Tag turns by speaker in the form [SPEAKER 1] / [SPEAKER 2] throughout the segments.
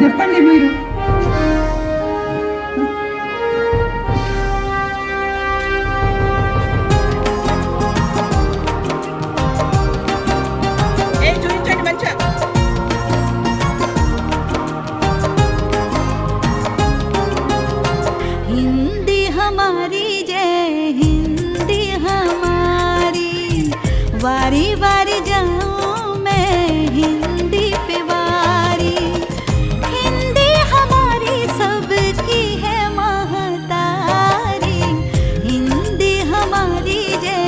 [SPEAKER 1] చెప్పండి మీరు.
[SPEAKER 2] हिंदी हमारी जय हिंदी हमारी, वारी वारी जाऊं मैं हिंदी पे वारी। हिंदी हमारी सबकी है महतारी, हिंदी हमारी जय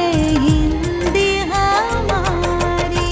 [SPEAKER 2] हिंदी हमारी।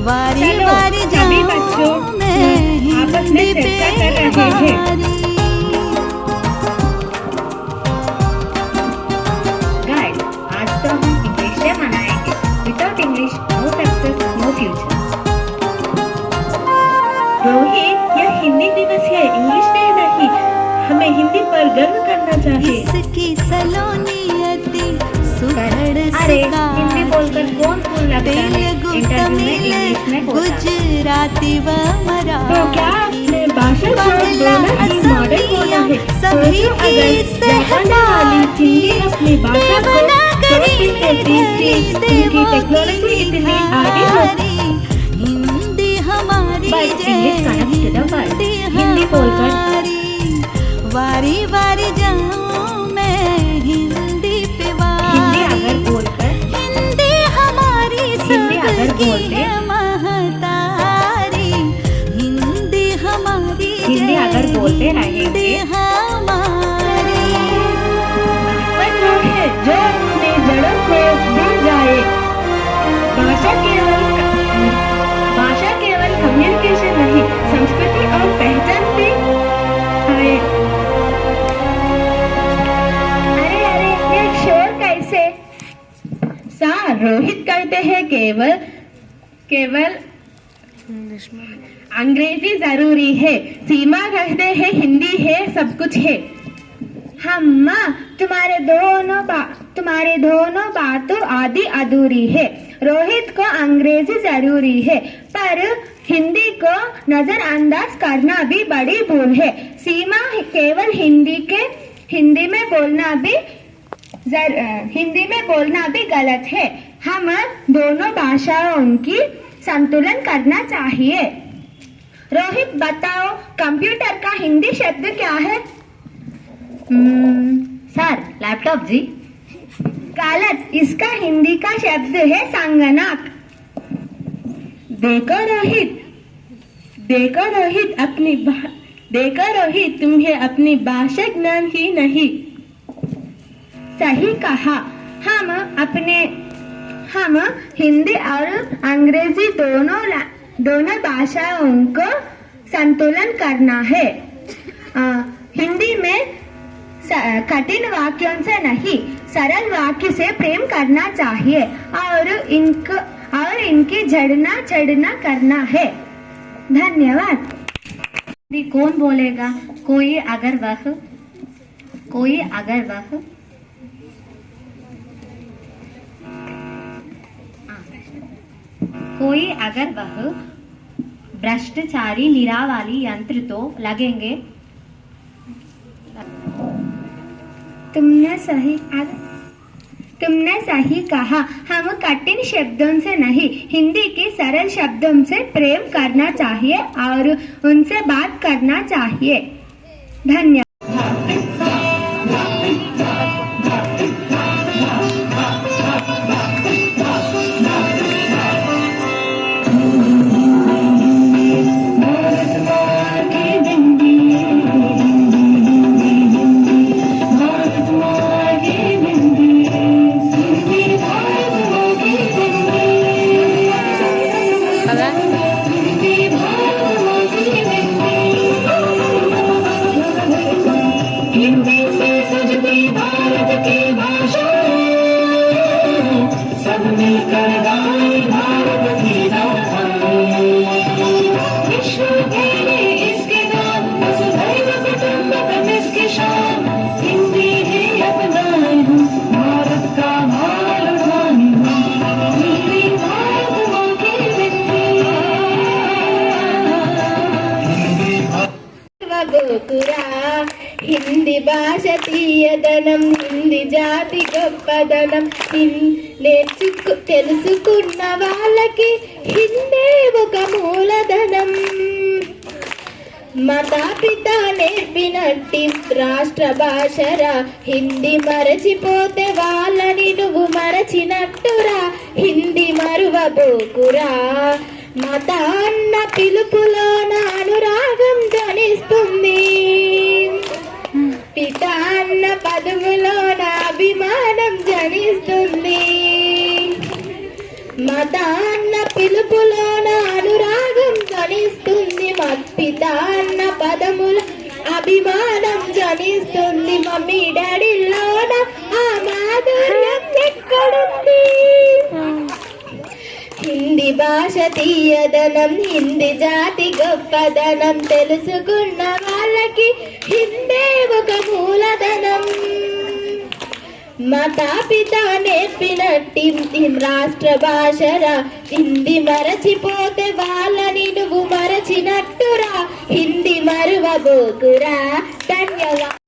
[SPEAKER 2] वारी वारी
[SPEAKER 3] सभी बच्चों आपस में चर्चा कर रहे हैं। गाइस, आज तो हम इंग्लिश डे मनाएंगे। Without English no success no future. Rohit, यह हिंदी दिवस है, इंग्लिश डे नहीं। हमें हिंदी पर गर्व करना चाहिए।
[SPEAKER 2] इसकी सलोनियती
[SPEAKER 3] अरे, हिंदी बोलकर कौन फूल लगता है? इंटरव्यू में इंग्लिश में होता।
[SPEAKER 2] गुजराती व मराठी,
[SPEAKER 3] तो क्या आपने भाषा छोड़ देना ही मॉडल होना है?
[SPEAKER 2] सभी
[SPEAKER 3] अगर जापानी वाली हिंदी अपनी भाषा को छोड़ती है, उनकी टेक्नोलॉजी इतनी आगे होती।
[SPEAKER 2] हिंदी हमारी
[SPEAKER 3] But English connects to the world. Hindi बोलकर
[SPEAKER 2] वारी वारी जाऊं मैं हिंदी पे वारी।
[SPEAKER 3] हिंदी अगर बोलकर
[SPEAKER 2] हिंदी हमारी
[SPEAKER 3] हिंदी अगर
[SPEAKER 2] सबकी
[SPEAKER 3] बोलते
[SPEAKER 2] है महतारी, हिंदी
[SPEAKER 3] अगर बोलते रहेंगे
[SPEAKER 2] हमारी।
[SPEAKER 3] पर वो है जो अपने जड़ों को भूल जाए। भाषा केवल कम्युनिकेशन नहीं, संस्कृति और पहचान भी है। अरे ये शोर कैसे? सर, रोहित कहते हैं केवल अंग्रेजी जरूरी है। सीमा कहते हैं हिंदी है, सब कुछ है। अम्मा, तुम्हारे दोनों बातों आधी अधूरी है। रोहित को अंग्रेजी जरूरी है, पर हिंदी को नजरअंदाज करना भी बड़ी भूल है। सीमा केवल हिंदी में बोलना भी गलत है। हम दोनों भाषाओं की संतुलन करना चाहिए। रोहित, बताओ कंप्यूटर का हिंदी शब्द क्या है? सर, लैपटॉप जी। गलत, इसका हिंदी का शब्द है संगणक। देखो रोहित तुम्हें अपनी भाषा ज्ञान ही नहीं। सही कहा। हम हिंदी और अंग्रेजी दोनों भाषाओं को संतुलन करना है। हिंदी में कठिन वाक्यों से नहीं, सरल वाक्य से प्रेम करना चाहिए और इनकी जड़ना चढ़ना करना है। धन्यवाद।
[SPEAKER 2] कौन बोलेगा? कोई अगर वह भ्रष्टाचारी निरावाली यंत्र तो लगेंगे।
[SPEAKER 3] तुमने सही कहा। हम कठिन शब्दों से नहीं, हिंदी के सरल शब्दों से प्रेम करना चाहिए और उनसे बात करना चाहिए। धन्यवाद। హిందీ భాష తీయదనం, హిందీ జాతి గొప్పదనం, తెలుసుకున్న వాళ్ళకి హిందీ ఒక మూలధనం. మాతాపిత నేర్పినట్టి రాష్ట్ర భాషరా, హిందీ మరచిపోతే వాళ్ళని నువ్వు మరచినట్టురా, హిందీ మరువబోకురా. మత అన్న పిలుపులోన అనురాగం ధ్వనిస్తుంది, పిత అన్న పదములోన అభిమానం జనిస్తుంది. మత అన్న పిలుపులోన అనురాగం ధ్వనిస్తుంది, పిత అన్న పదముల అభిమానం జనిస్తుంది. మమ్మీ డాడీలోన ఆ మాధుర్యం ఎక్కడుంది? హిందీ భాష తీయదనం, హిందీ జాతి గొప్పదనం, తెలుసుకున్న వాళ్ళకి హిందీ ఒక మూలధనం. మాతాపిత నేర్పినట్టి రాష్ట్ర భాషరా, హిందీ మరచిపోతే వాళ్ళని నువ్వు మరచినట్టురా, హిందీ మరువబోకురా. ధన్యవాదాలు.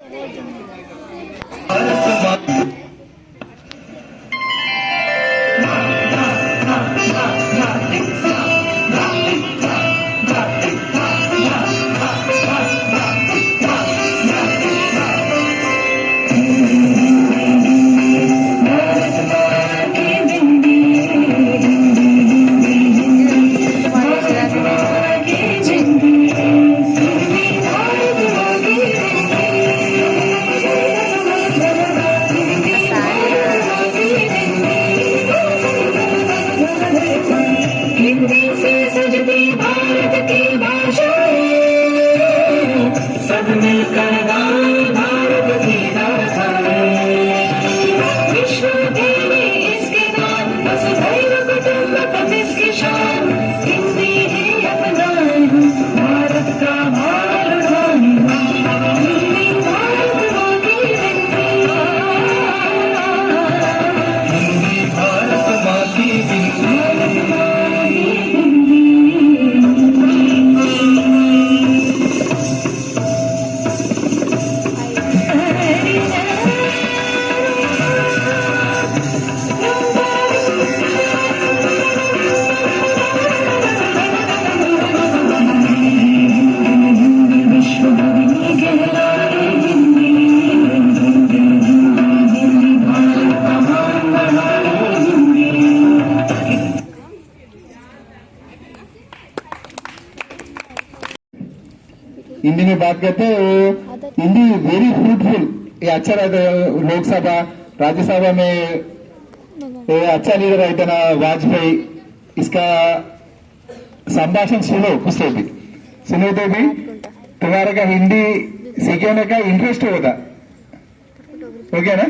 [SPEAKER 1] हिंदी में बात करते हैं। वो हिंदी वेरी फ्रूटफुल, ये अच्छा रहता है। लोकसभा राज्यसभा में ये अच्छा लीडर रहता ना वाजपेयी, इसका संभाषण सुनो, कुछ तो भी सुनो तो भी तुम्हारे का हिंदी सीखने का इंटरेस्ट होगा। ओके ना?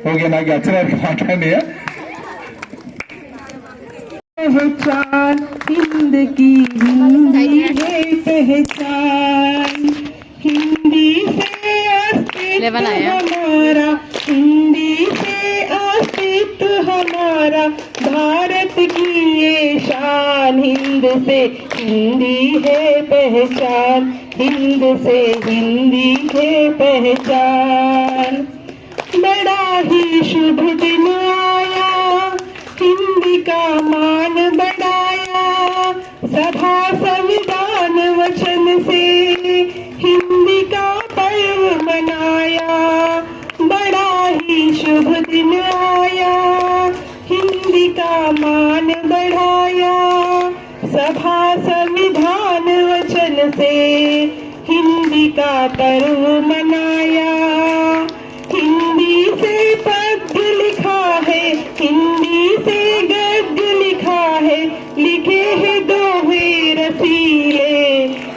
[SPEAKER 1] ओके ना? अच्छा माట్లాడి
[SPEAKER 4] पहचान हिंद की, हिंदी है पहचान, हिंदी से अस्तित्व हमारा, हिंदी से अस्तित्व हमारा, भारत की ये शान, हिंद से हिंदी है पहचान, हिंद से हिंदी है पहचान। बड़ा ही शुभ दिन आया, हिंदी का मान बढ़ाया, सभा संविधान वचन से हिंदी का पर्व मनाया। बड़ा ही शुभ दिन आया, हिंदी का मान बढ़ाया, सभा संविधान वचन से हिंदी का पर्व मनाया। हिंदी से पद्य लिखा है, हिंदी से गद्य लिखा है, लिखे हैं दोहे रसीले,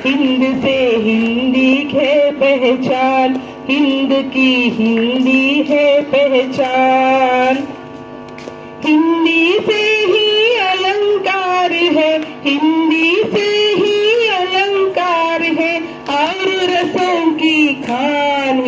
[SPEAKER 4] हिंद से हिंदी है पहचान, हिंद की हिंदी है पहचान। हिंदी से ही अलंकार है, हिंदी से ही अलंकार है, और रसों की खान,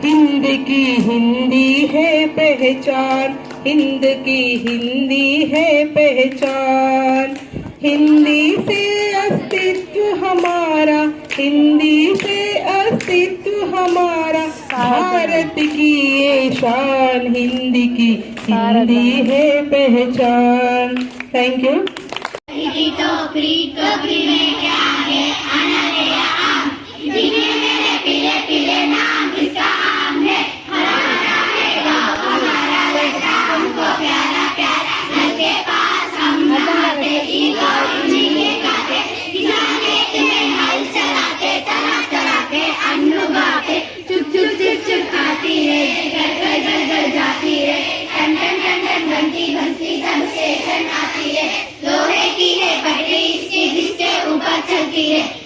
[SPEAKER 4] हिंद की हिंदी है पहचान, हिंद की हिंदी है पहचान। हिंदी से अस्तित्व हमारा, हिंदी से अस्तित्व हमारा, भारत की ये शान, हिंदी की हिंदी है पहचान। Thank you.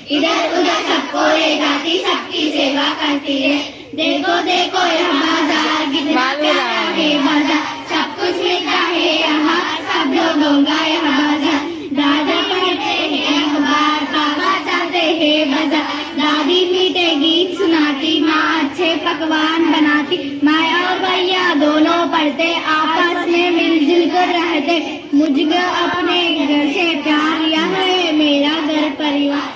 [SPEAKER 5] इधर उधर सबको ले जाती, सबकी सेवा करती है। देखो देखो यह बाजार कितना प्यारा है बाजार, सब कुछ मिलता है यहाँ, सब लोगों का यह बाजार। दादा पढ़ते हैं अखबार, पापा चलते हैं बाजार, दादी मीठे गीत सुनाती, माँ अच्छे पकवान बनाती, माँ और भैया दोनों पढ़ते, आपस में मिलजुल कर रहते। मुझको अपने घर से प्यार, यह है मेरा घर परिवार।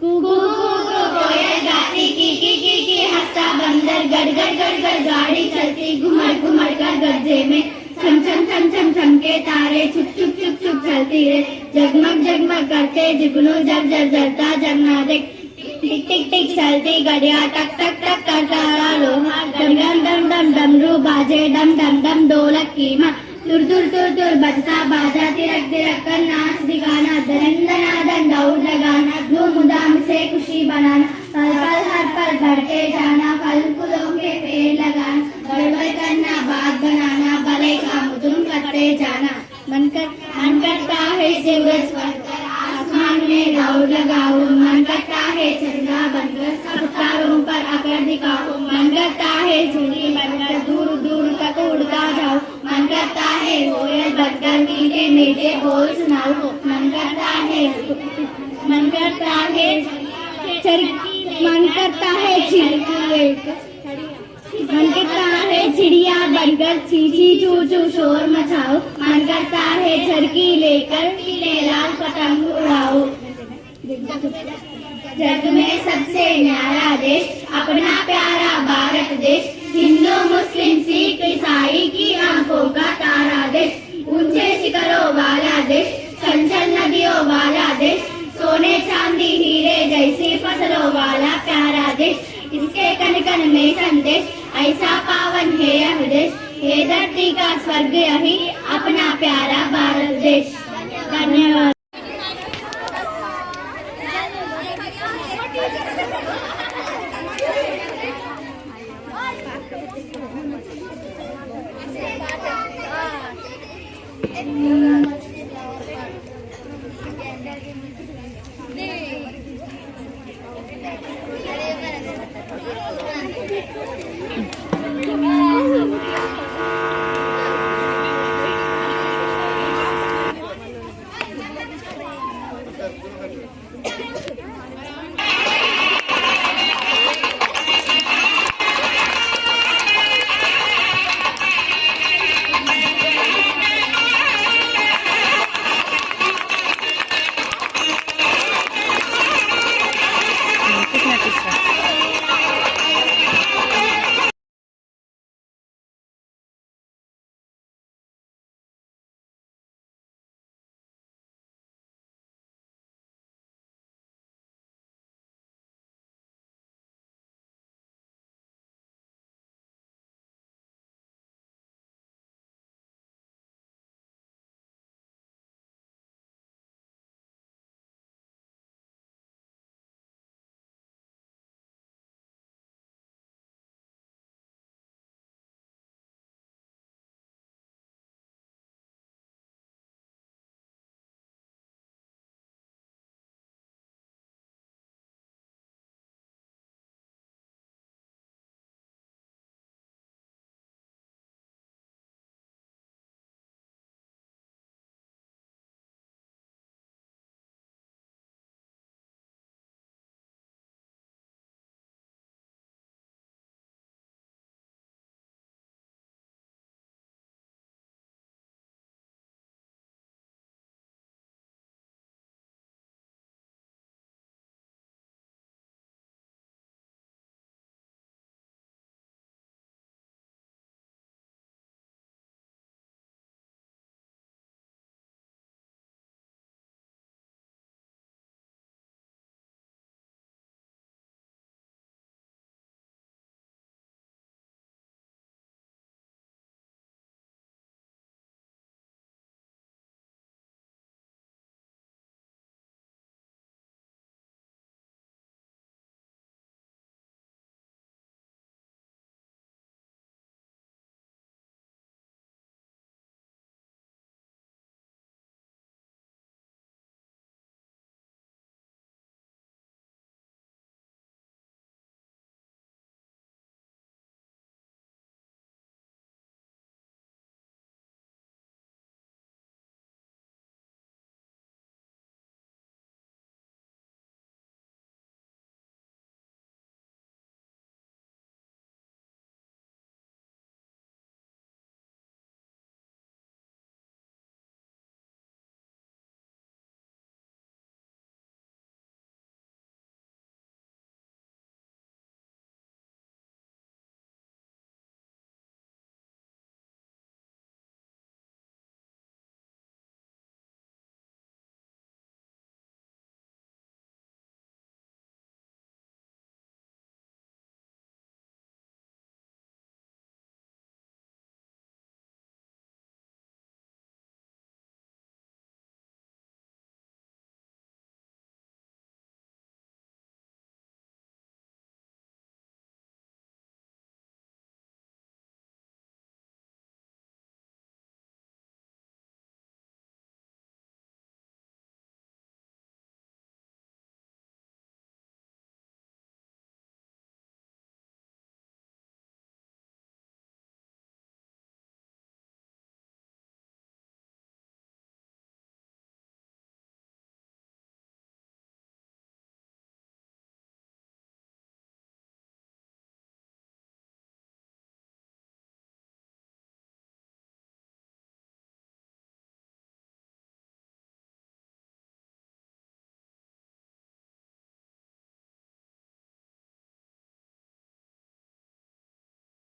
[SPEAKER 5] कोयल गाती की हंसता बंदर, गड़ गड़ गड़ गड़ गाड़ी चलती, घुमड़ घुमड़ कर गड्ढे में, छम छम छम छम छम के तारे छुप छुप छुप छुप चलती रे, जगमग जगमग करते जुगनू जग जग जलता जगना देख, टिक टिक टिक चलती गड़िया, टक टक टक करता लोहा, डम डम डम डम डमरू बाजे, डम डम डम ढोलक की माँ, तुर तुर तुर तुर बजता बाजा, तिरक तिरक कर नाच दिखाना, धन धनाधन दौड़ लगाना, धूम धाम से खुशी बनाना, पल पल हर पल बढ़ते जाना, फल फूलों के पेड़ लगाना, गड़बड़ करना बात बनाना, भले काम तुम करते जाना। मन करता है सूरज बनकर आसमान में दौड़ लगाऊं, मन करता है चंद्रा बनकर सब तारों पर आकर दिखाऊं, मन करता है चूड़ी बनकर दूर दूर तक उड़ता जाऊं, मन करता है कोयल बनकर मीठे मीठे बोल सुनाऊं, मन करता है चिड़िया बनकर ची ची चू चू शोर मचाओ, मन करता है झरकी लेकर नीले लाल पतंग उड़ाओ। जग में सबसे न्यारा देश अपना प्यारा भारत देश, हिंदू मुस्लिम सिख ईसाई की आंखों का तारा देश, ऊंचे शिखरों वाला देश, चंचल नदियों वाला देश, सोने चांदी हीरे जैसी फसलों वाला प्यारा देश, इसके कण कण में संदेश, ऐसा पावन है यह देश, ये धरती का स्वर्ग यही अपना प्यारा भारत देश। धन्यवाद। Thank you.